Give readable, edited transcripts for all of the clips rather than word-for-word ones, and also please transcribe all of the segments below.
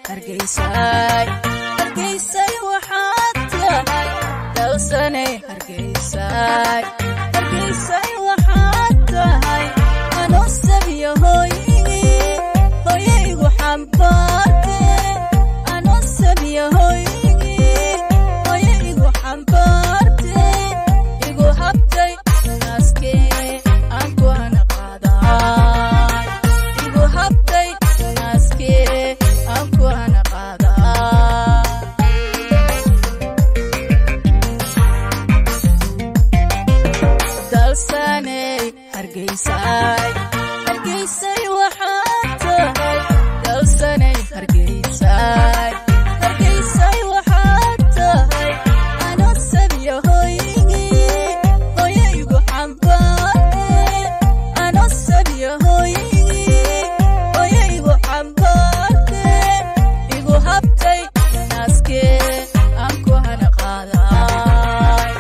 Hargeysay Hargeysay waxaad tahay dalsanay Hargeysay Hargeysay waxaad tahay anoo sabiyo hooyaygu xambaarte anoo sabiyo hooyaygu xambaarte igu habtay naaskee aan ku hana qaaday igu habtay naaskee aan ku hana qaaday dalsanay Hargeysay Hargeysay waxaad tahay dalsanay Hargeysay Hargeysay waxaad tahay anoo sabiyo hooyaygu xambaarte anoo sabiyo hooyaygu xambaarte igu habtay naaskee aan ku hana qaaday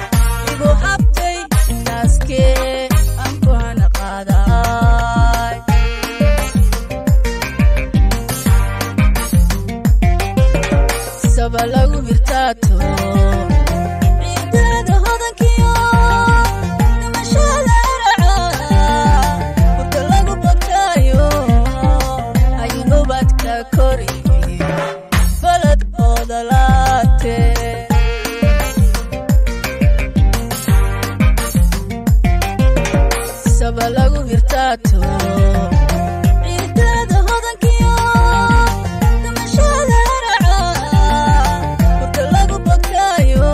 igu habtay naaskee aan ku hana qaaday saba lagu hirtaato ciidada hodankiyo dhimashada raca hurda lagu bogtaayo ayubadka koriyo balad oodalaate saba lagu hirtaato ciidada hodankiyo dhimashada raca hurda lagu bogtaayo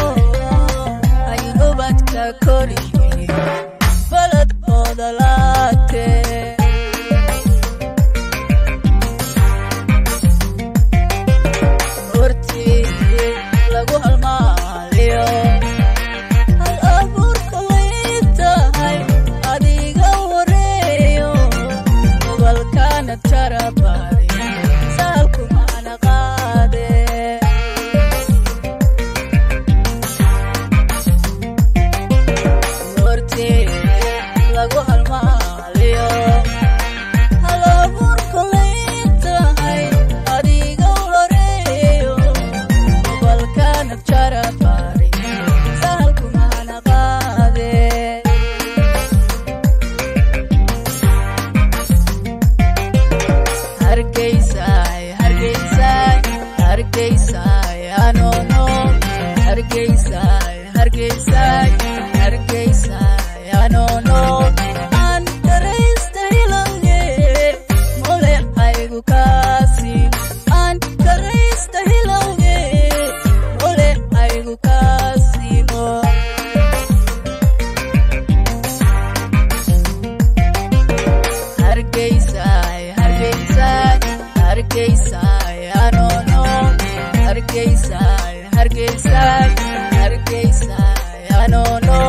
ayubadka koriyo balad oodalaate hortii lagu halmaaliyo hal abuurka way tahay adiga wareeyo gobolkana jarabari saalku maana qaade hortii lagu halmaaliyo hal abuurka way tahay adiga wareeyo gobolkana jarabari saalku maana qaade Hargeysay Hargeysay Hargeysay anono Hargeysay Hargeysay Hargeysay anono aan karaysta hilowge mole aygu kaasi aan karaysta hilowge mole aygu kaasimo Hargeysay Hargeysay Hargeysay anono Hargeysay Hargeysay Hargeysay anono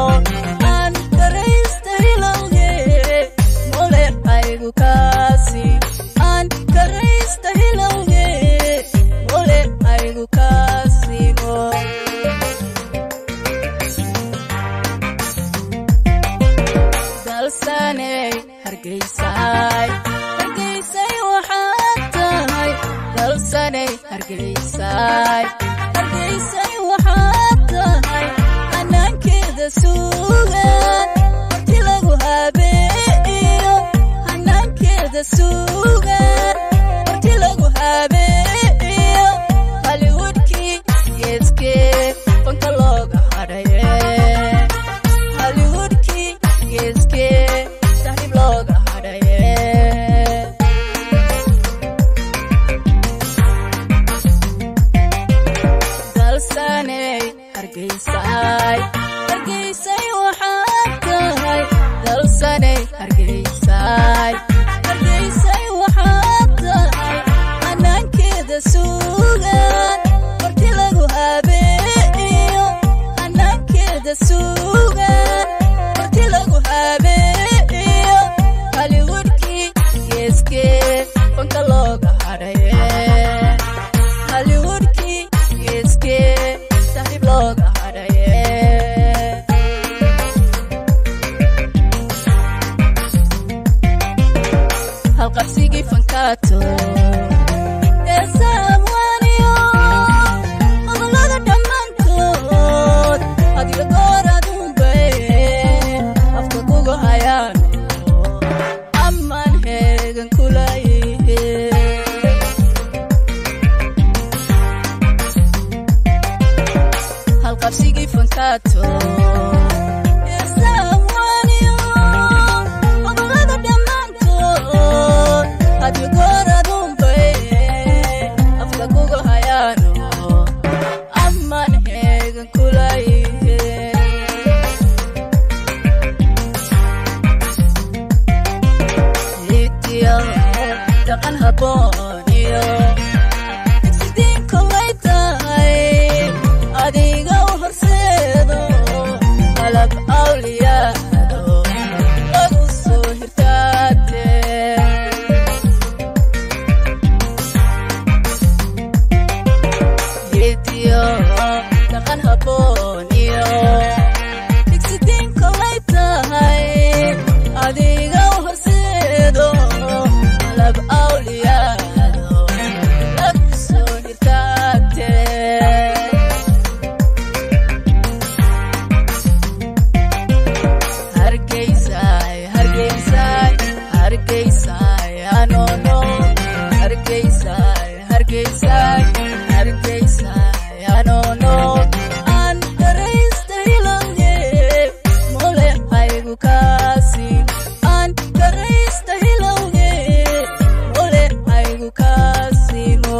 aan karaysta hilowge mole aygu kaasi aan karaysta hilowge mole aygu kaasimo dalsanay Hargeysay Hargeysay waxaad tahay dalsanay Hargeysay Hargeysay waxaad tahay hanaankeeda suugan horti lagu habeeyo hanaankeeda suugan horti lagu habeeyo Hollywoodkii geeskee fanka looga hadhaye Hollywoodkii geeskee sahib looga hadhaye dalsanay Hargeysay Hargeysay waxaad tahay dalsanay Hargeysay Hargeysay waxaad tahay hanaankeeda suugan horti lagu habeeyo hanaankeeda suugan horti lagu habeeyo Hollywoodkii geeskee fanka looga hadhaye Hollywoodkii geeskee sahib looga hadhaye halqabsigii fankaato ee someone ahaato isawaniyo hadallada dhammaantood hadii goor adunbay afka kugu hayaano ammaan heegan kulayihe hitiyo dhaqan habooniyo digsidiin kolay tahay adiga u horseedo qalab awliyaado lagu soo hirtaate hitiyo dhaqan habooniyo digsidiin kolay tahay adiga u horseedo qalab awliyaado lagu soo hirtaate hargeysay hargeysay hargeysay anono hargeysay hargeysay hargeysay anono aan garaysta hilowge mole aygu kaasi aan garaysta hilowge mole aygu kaasimo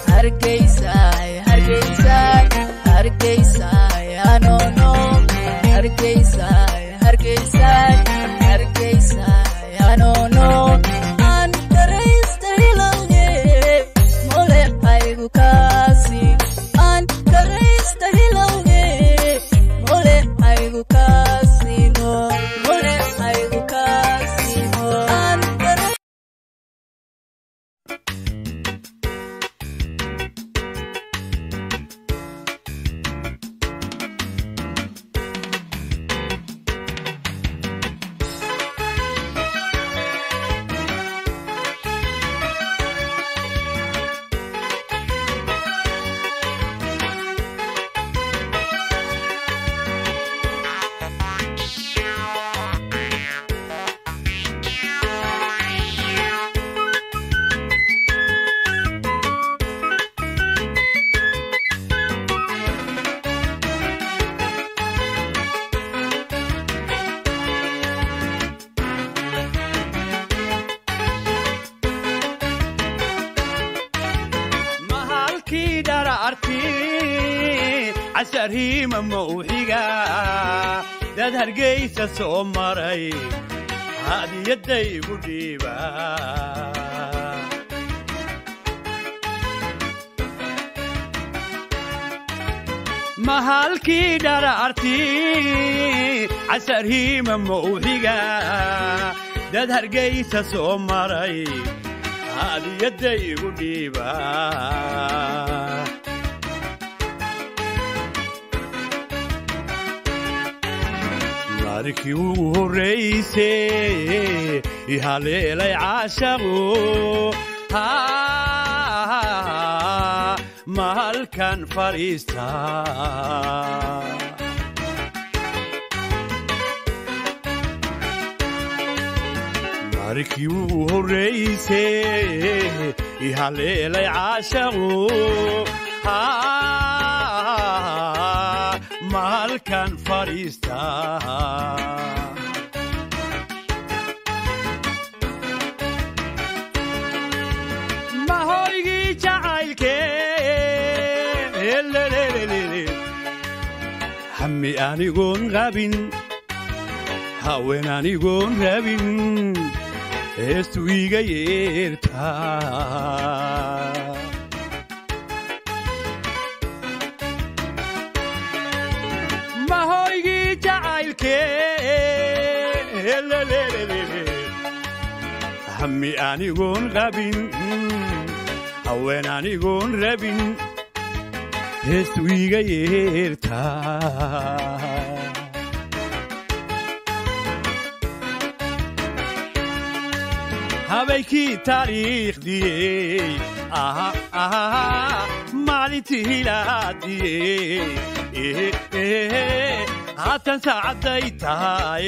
hargeysay hargeysay hargeysay anono hargeysay hargeysay hargeysay anono aan garaysta hilowge mole aygu kaasi aan garaysta hilowge mole aygu kaasimo mole aygu kaasimo aan mahalkii dhararti casharhiima mawxiga dad hargeysa soo maray hadiyadaygu dhiiba mahalkii dhararti casharhiima mawxiga dad hargeysa soo maray hadiyadaygu dhiiba markii ugu horraysay ihaleelay caashaqu mahalkan fadhiista markii ugu horraysay ihaleelay caashaqu mahalkan fadhiista mahoygii jacaylkee hammi anigoon qabin haween anigoon rabin heestu iga yeertaa mahoygii jacaylkee hammi anigoon qabin haween anigoon rabin heestu iga yeertaa habaykii taariikhdiyey maalintii hilaadiyey haatan saacadday tahay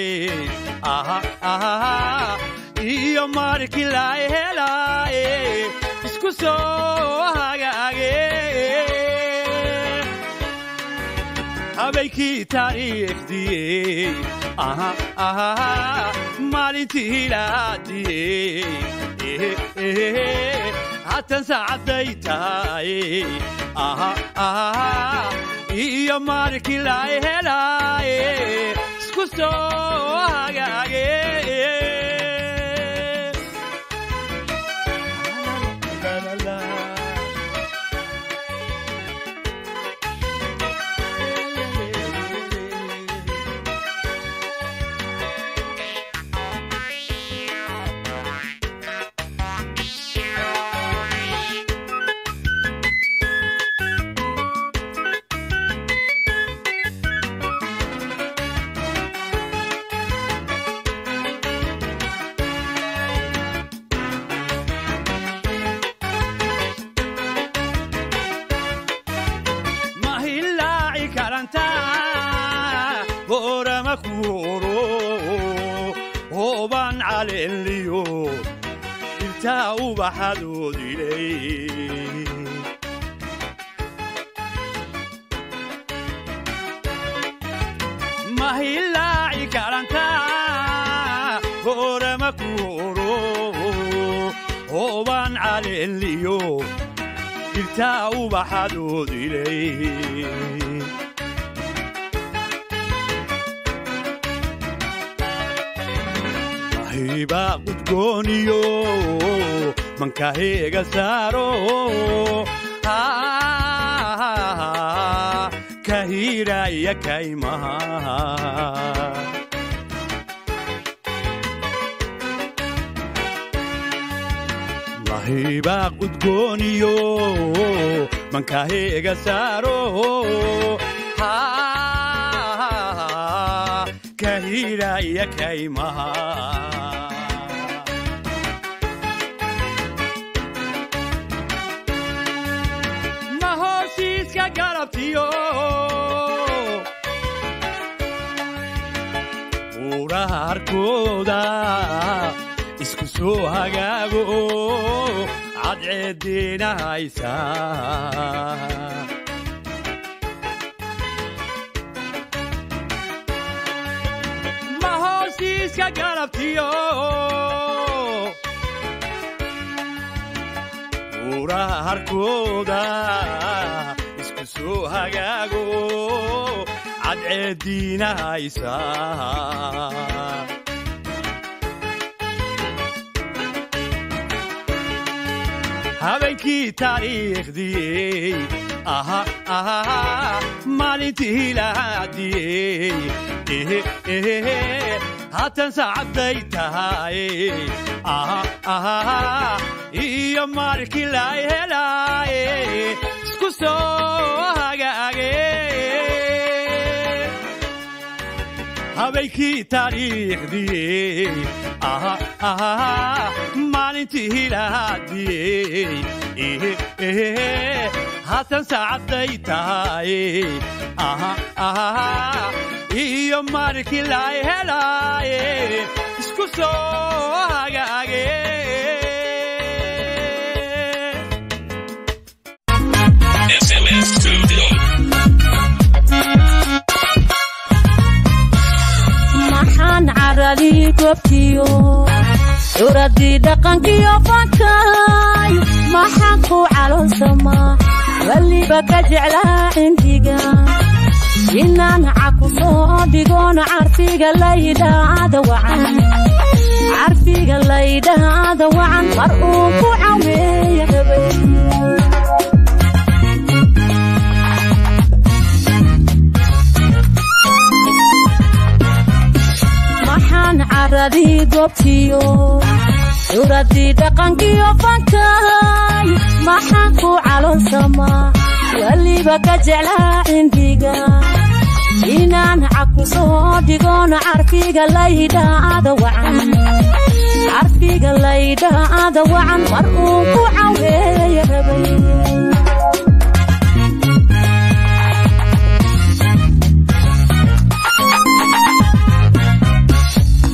iyo markii la helaaye isku soo hagaagay habeenkii taariikhdii maalintii ilaadiyey haatan saacaday tahay iyo markii la helay isku soo hagaagay هوبان على اليوم التاو بحدود إليه ما هي اللاعي كارنتا غور مكورو هوبان على اليوم التاو بحدود إليه هيبا قدقونيو من كهيغا سارو كهيرا يا كايما هيبا قدقونيو من كهيغا سارو كهيرا يا كايما قربتيو وراركودا اسكو سو هاغاغو عدعدينا هايسا ما هو سيسكا قربتيو وراركودا سو هاغاغو عدعدينا هايسا هابنكي تاريخ دي مالنتي لادي هاتن ساعدي تهاي iyo markii la helay isku soo hagaagay habeenkii taariikhdii maalintii ilaadiyey haatan saacaday tahay iyo markii la helay isku soo hagaagay SMS Studio. maxaan carali gobtiyo uradii dhaqankiyo fankay maxaan ku calonsama waliba ka jeclaa indiga inaan caku soo dhigoon carfiga laydhaada wacan mar uu ku caweeya rabay عرضي قبتيو عرضي دقنكيو فانكاي ما حقو على السما واللي بقى جعلا عنديقا إنان عكو صديقون عرفيقا ليدا عدوعا عرفيقا ليدا عدوعا مرقوكو عوية ربي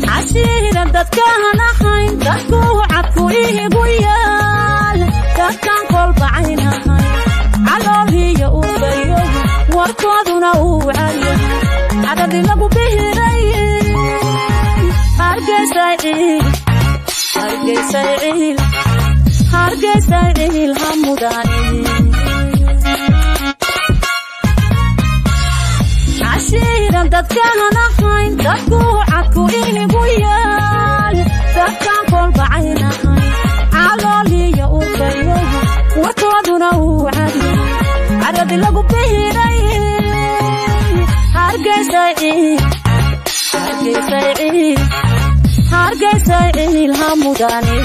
عشيرا دادكانا حين دادكو عدكو إيه قويال دادكو warkooduna uu caliya cadadi lagu bihiray hargeysa ciil hamudani cashiiran dadkaan ahayn dadku cadku inigu yaal dadkaan kolbacayn ahayn calooliya u kayo warkooduna uu caliya cadadi lagu bihiray hargeysa ciil hamudani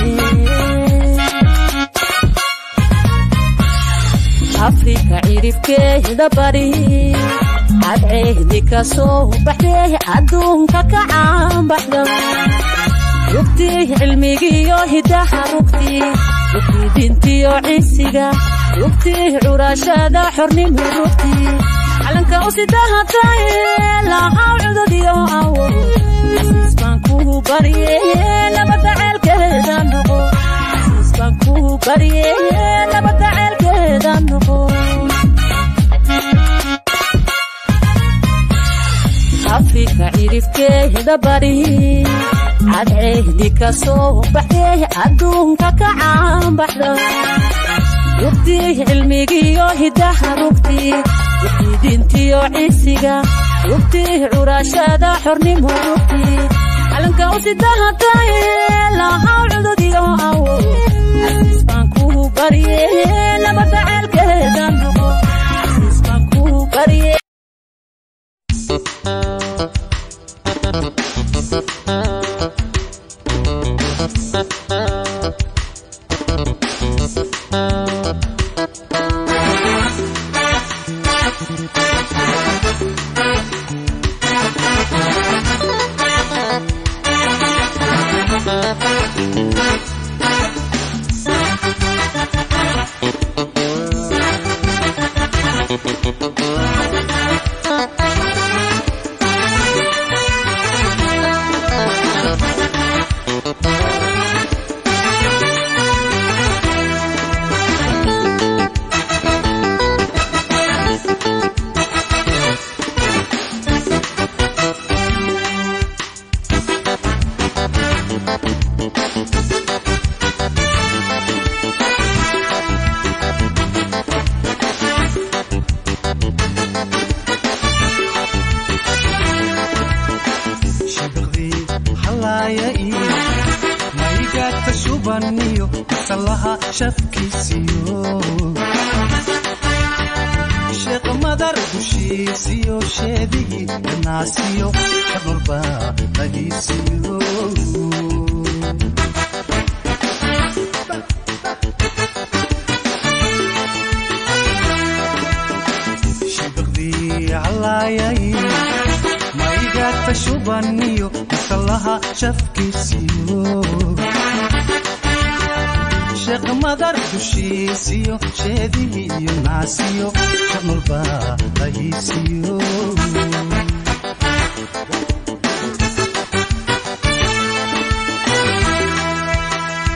afrika cirifkeeda bari cadceedi ka soo baxday adduunka ka caanbaxda rugtii cilmigiyo hidaha rugtii dintiyo cisiga rugtii curashada xornimo rugtii calanka u sidahatay lahaw cudadiyo awo asisbaan kuu barye nabada ceelkeeda noqo asisbaan kuu barye nabada ceelkeeda noqo afrika cirifkeeda bari cadceedi ka soo baxday adduunka ka caanbaxda rugtii cilmigiyo hidaha rugtii dintiyo cisiga rugtii curashada xornimo rugtii calanka u sidahatay lahaw cudadiyo awo asisbaan kuu barye nabada ceelkeeda noqo asisbaan kuu barye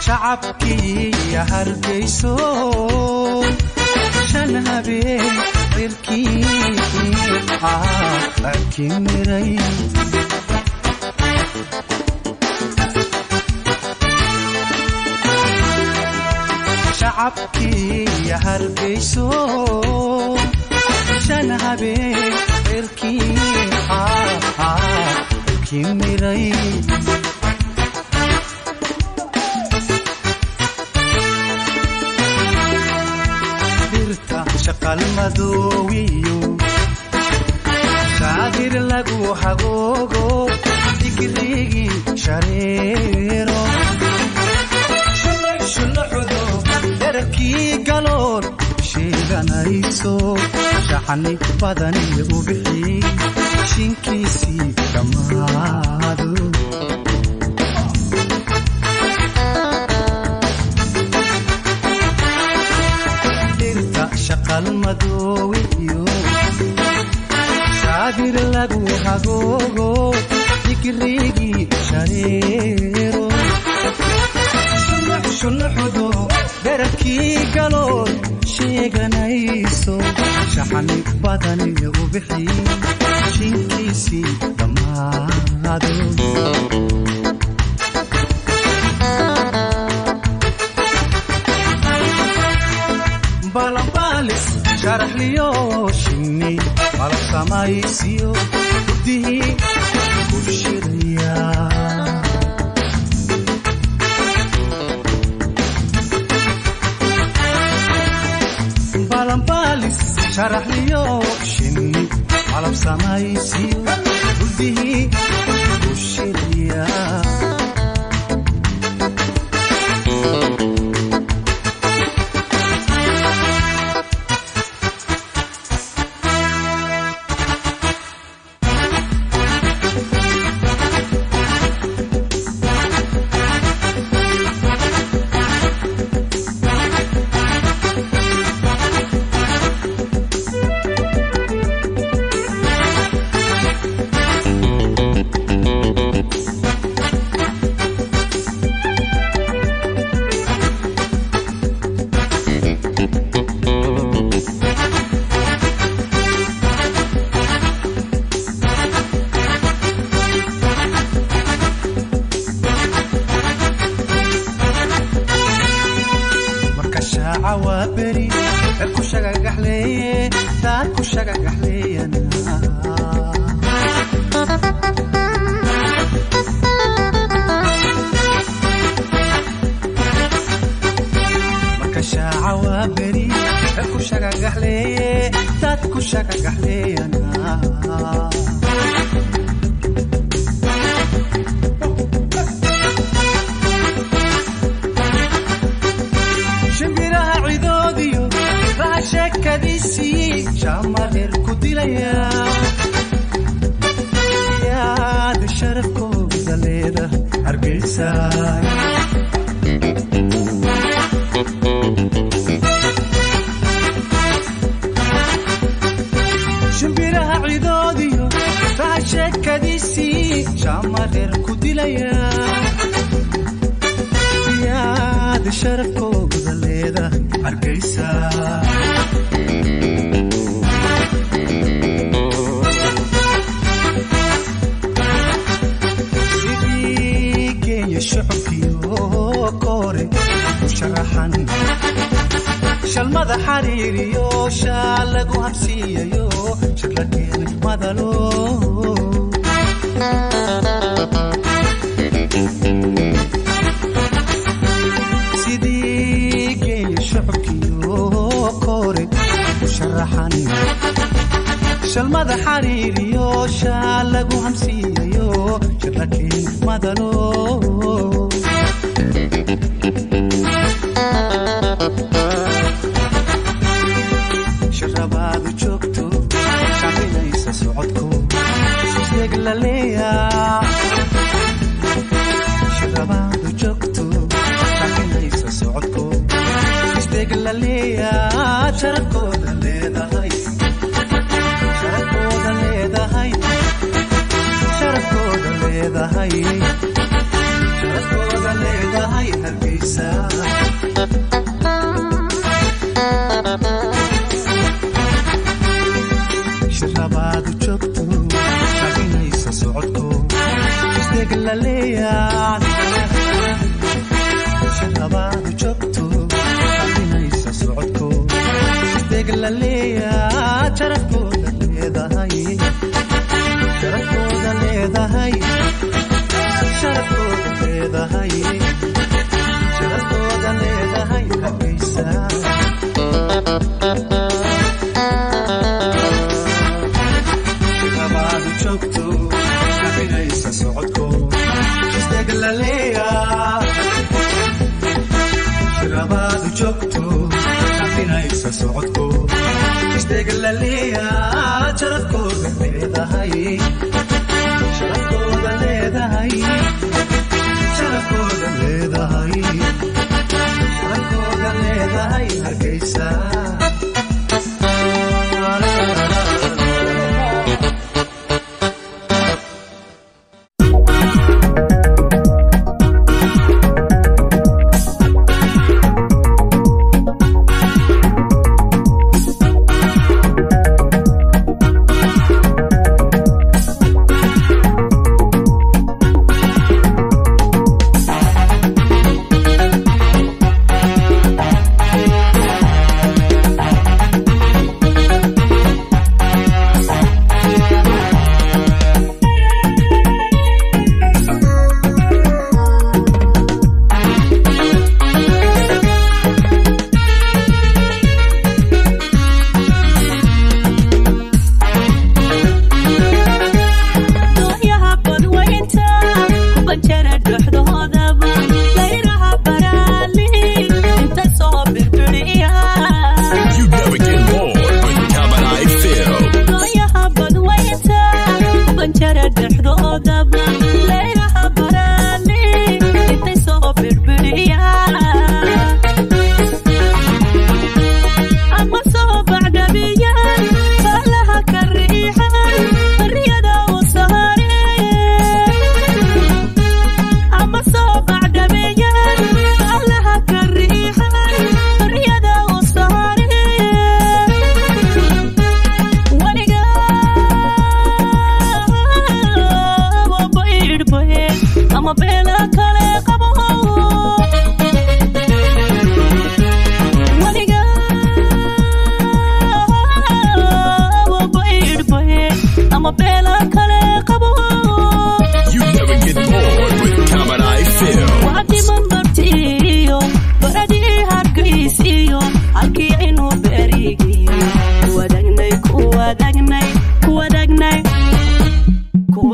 shacabkii hargeyso shan habeen cirkii akimiray shacabkii hargeyso shan habeen cirkii akimiray shaqal madowiyo shaadir lagu hagogo dikrigi shareero shuluxudo darkii galool sheeganayso shaxni badan u bixi shinkiisi damaado shaqal madowiyo shaadir lagu hagogo dikrigi shareero shuluxudo dherarkii galool sheeganayso shaxani badani u bixi jinkiisii dhammaado balambalis sharax liyo shinni malab samaysiyo gudihii bulshadaya balambalis sharax liyo shinni malab samaysiyo gudihii bulshadaya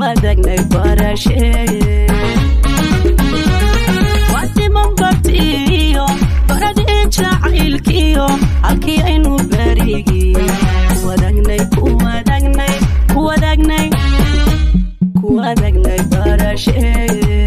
wadagnay barashee wadi mambartiyo baradii jacaylkiyo halkii aynu barigi wadagnay barashee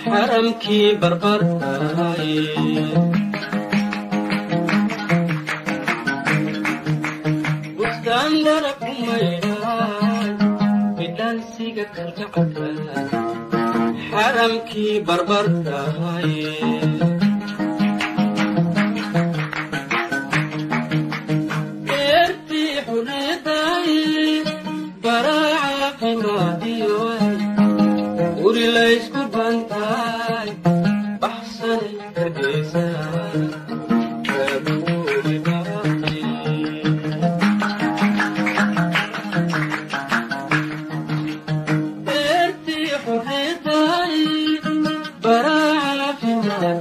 حرمكي بربرتاي بستان درك ميدان بدان سيقك الجعك حرمكي بربرتاي ارتي حريتاي براعة في ناديوي وري ليش كبنتاي بحسن كديساي كابوري باقي ارتي حريتاي براعة في ناديوي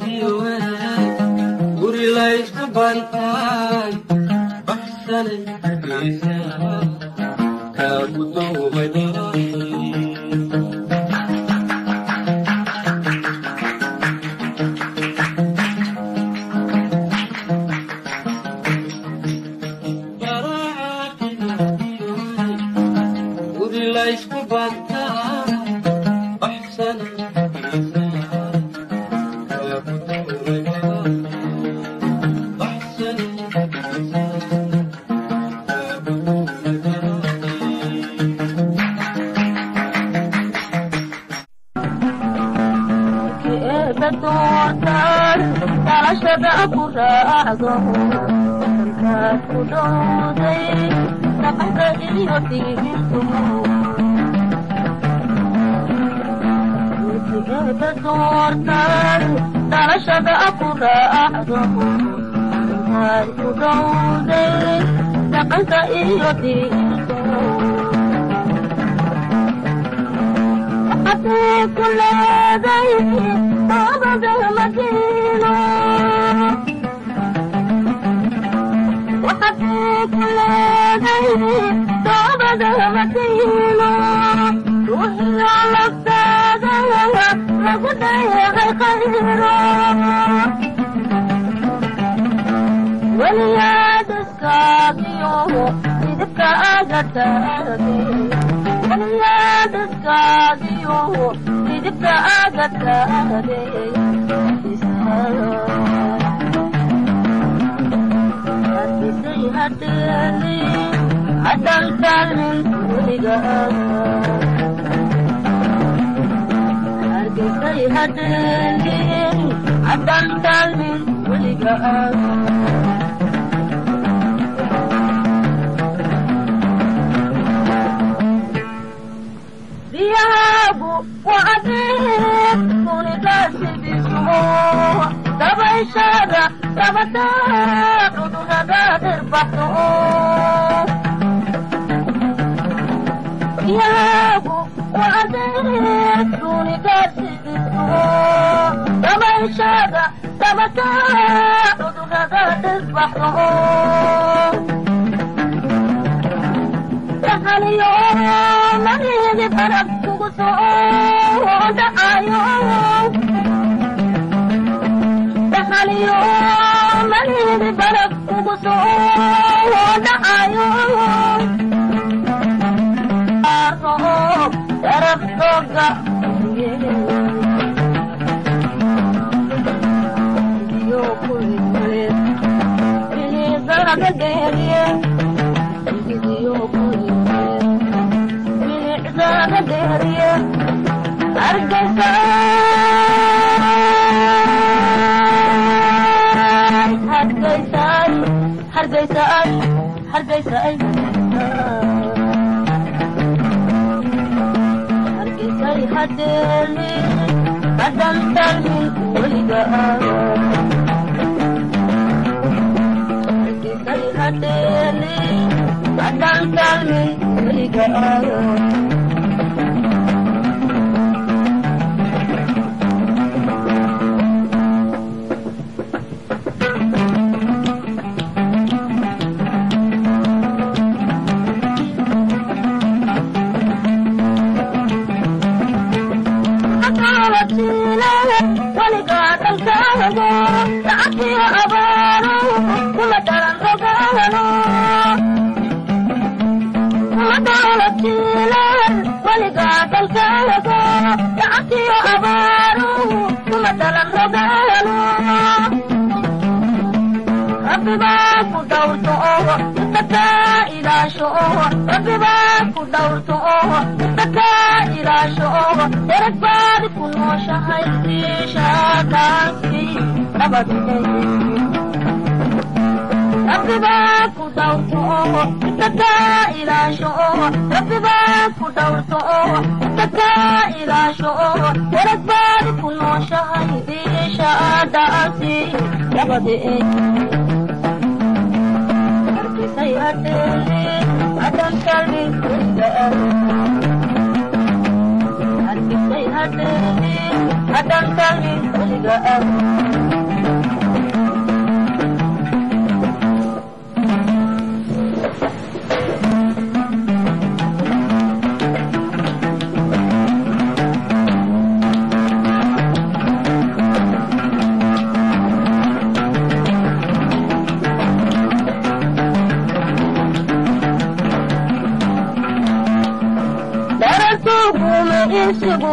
isigu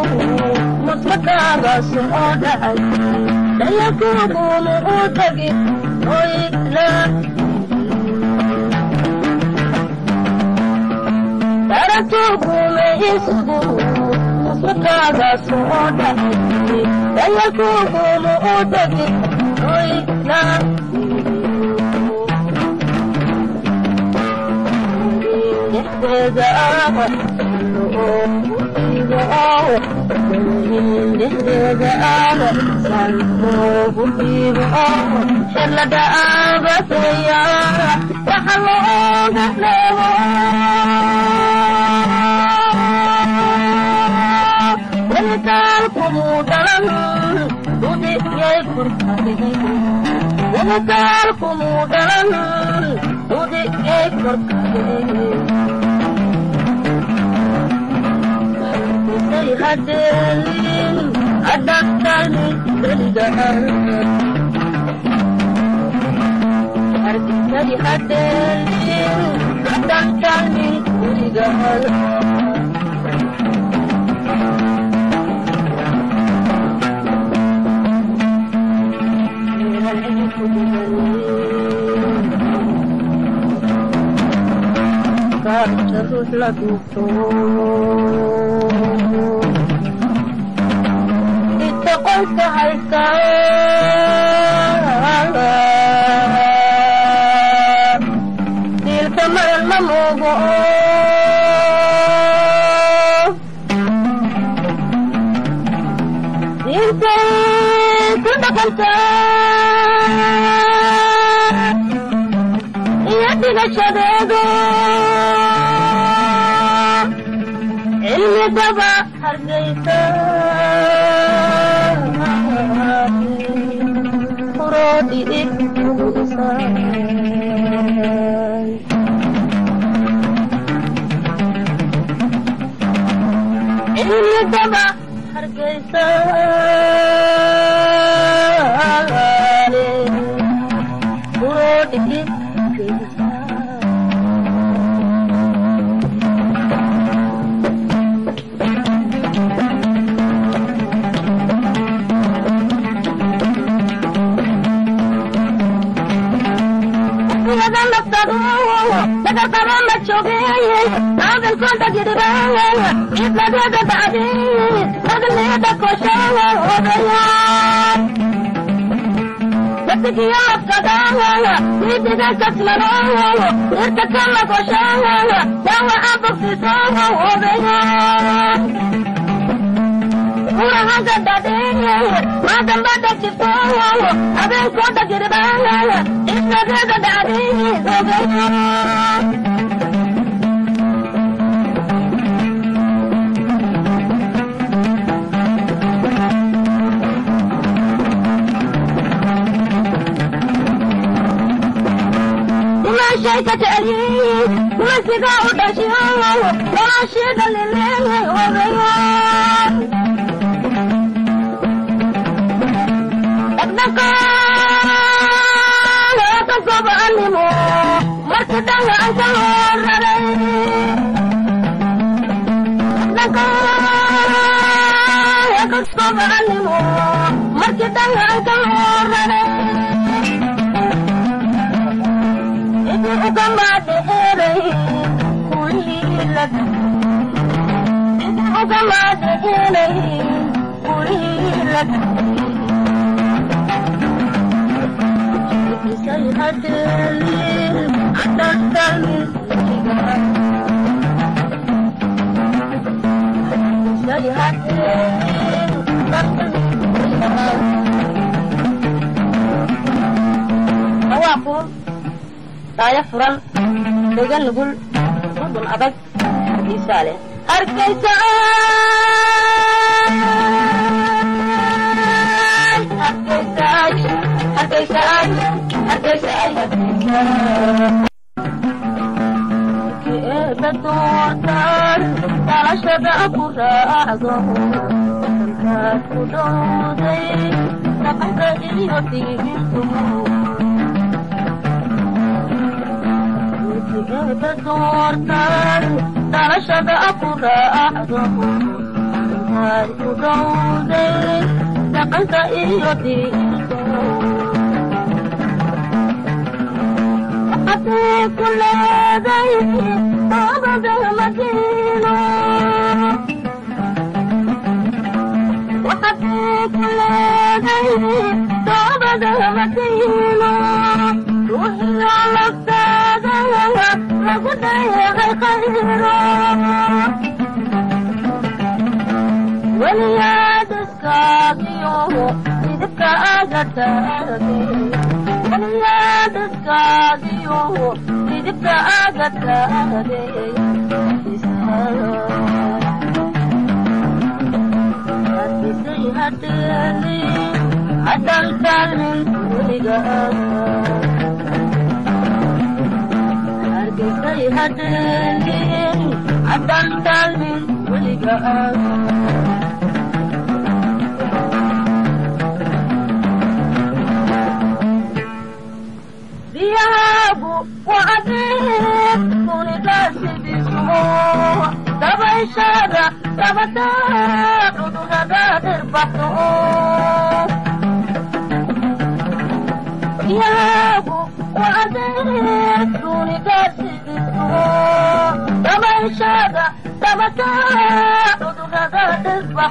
musmakaga soo dhacay dayakuukuunu u tagi oyla daratuukuunu isigu musmakaga soo dhacay dayakuukuunu u tagi oyla hadin adakani berigaan arti hadin adakani berigaan terus lagu itu kota haikal dil kemarin memogo dil sudah kantor ia tidak sadego ilmi daba hargeysa urodi ikudisa ilmi daba hargeysa urodi ikudisa daga kama machoge naga konta gidibanga itla daga badi naga leda koshawa odaya batiya kadanga nitiga kasmana irta kama koshawa dawa abu fisawa odaya ura haga dadenya madam bada chisawa aben konta gidibanga itla daga badi odaya شيء تألي مسجد ودشيا وراشد الليل وبيان ابنك لا تصب عنه مرتد أنت ورلي ابنك لا تصب عنه مرتد أنت ورلي كما تهري كل لك كما تهري كل لك سيحة الليل أتكلم سيحة الليل أواقف saya furan dengan nugul nugul abad isale hargeysa kebetulan salah syada aku ragu aku dodai tak jadi hati itu kebetulan salah syada aku ragu ولقى تلقاه